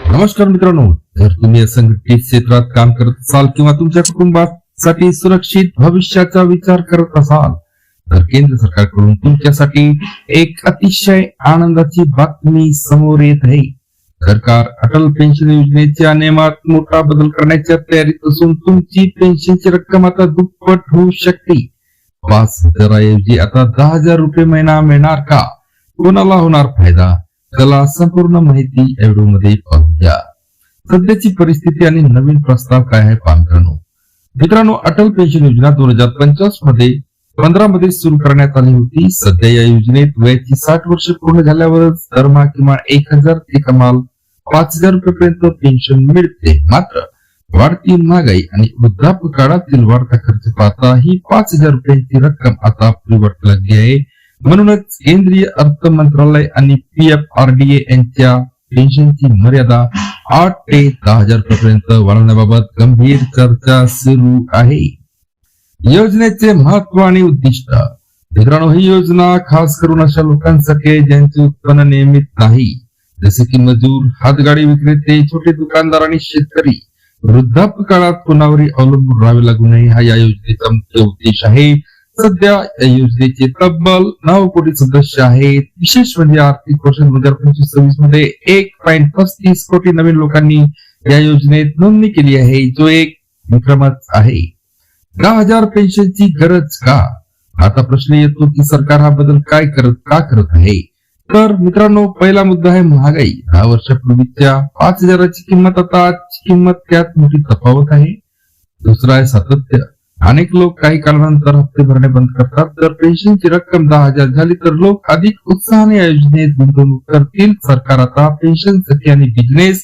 नमस्कार मित्रांनो, जर तुम्ही असंघटित क्षेत्रात काम करत असाल किंवा तुमच्या कुटुंबासाठी सुरक्षित भविष्याचा विचार करत असाल तर केंद्र सरकारकडून तुमच्यासाठी एक अतिशय आनंदाची बातमी समोर येत आहे। सरकार अटल पेन्शन योजनेच्या नियमात मोठा बदल करण्याच्या तयारीत असून तुमची पेन्शनची रक्कम आता दुप्पट होऊ शकते। 5,000 ऐवजी आता 10,000 रुपये महिना मिळणार का? कोणाला होणार फायदा? चला संपूर्ण माहिती या व्हिडिओ मध्ये पाहूया। सध्याची परिस्थिती आणि नवीन प्रस्ताव काय आहे मित्रांनो, अटल पेन्शन योजना 2050 मध्ये सुरू करण्यात आली होती। सध्या या योजनेत वयाची 60 वर्ष पूर्ण झाल्यावरच दरमहा किमान 1,000 ते कमाल 5,000 रुपयेपर्यंत पेन्शन मिळते। मात्र वाढती महागाई आणि वृद्धापकाळातील वाढता खर्च पाहता ही 5,000 रुपयांची रक्कम आता अपुरी वाटू लागली आहे। म्हणूनच केंद्रीय अर्थ मंत्रालय आणि PFRDA यांच्या पेन्शनची मर्यादा 8 ते 10,000 रुपयांपर्यंत वाढवण्याबाबत गंभीर चर्चा सुरू आहे। योजनेचे महत्व आणि उद्दिष्ट मित्रांनो, ही योजना खास करून अशा लोकांसाठी ज्यांचे उत्पन्न नियमित नाही, जसे की मजूर, हातगाडी विक्रेते, छोटे दुकानदार आणि शेतकरी। वृद्धापकाळात कोणावरही अवलंबून राहावे लागू नये हा या योजनेचा मुख्य उद्देश आहे। सध्या या योजनेचे तब्बल 9 कोटी सदस्य आहेत। विशेष म्हणजे आर्थिक वर्ष 2025-26 मध्ये 1.35 कोटी नवीन लोकांनी या योजनेत नोंदणी केली आहे, जो एक विक्रमच आहे। 10,000 पेन्शनची गरज का? आता प्रश्न येतो की सरकार हा बदल का करत आहे? तर मित्रांनो, पहिला मुद्दा आहे महागाई। 10 वर्षापूर्वीच्या 5,000 ची किंमत आता आजची किंमत त्यात मोठी तफावत आहे। दुसरा आहे सातत्य। अनेक लोक काही काळानंतर हप्ते भरणे बंद करतात। जर पेन्शनची रक्कम 10,000 झाली तर लोक अधिक उत्साहाने या योजनेत गुंतवणूक करतील। सरकार आता पेन्शन सखी आणि बिझनेस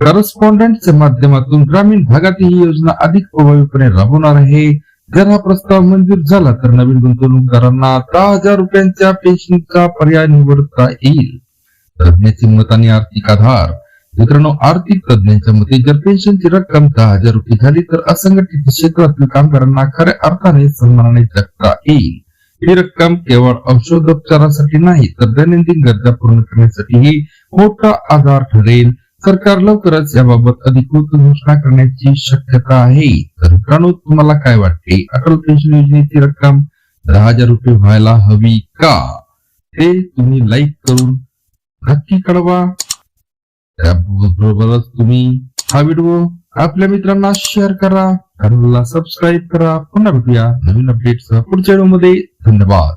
करस्पॉन्डंटच्या माध्यमातून ग्रामीण भागात ही योजना अधिक प्रभावीपणे राबवणार आहे। जर हा प्रस्ताव मंजूर झाला तर नवीन गुंतवणूकदारांना 10,000 रुपयांच्या पेन्शनचा पर्याय निवडता येईल। तज्ञांचे मत आणि आर्थिक आधार मित्रांनो, आर्थिक तज्ञांच्या मते जर पेन्शनची रक्कम 10,000 रुपये झाली तर असंघटित क्षेत्रातील कामगारांना खऱ्या अर्थाने सन्मानाने जगता येईल। ही रक्कम केवळ औषधोपचारासाठी नाही तर दैनंदिन गरजा पूर्ण करण्यासाठीही मोठा आधार ठरेल। सरकार लवकरच याबाबत अधिकृत घोषणा करण्याची शक्यता आहे। तर मित्रांनो, तुम्हाला काय वाटते? अटल पेन्शन योजनेची रक्कम 10,000 रुपये व्हायला हवी का? ते तुम्ही लाईक करून नक्की कळवा। त्याबरोबरच तुम्ही हा व्हिडिओ आपल्या मित्रांना शेअर करा, चॅनलला सबस्क्राईब करा। पुन्हा भेटूया नवीन अपडेट्स पुढच्या व्हिडिओमध्ये। धन्यवाद।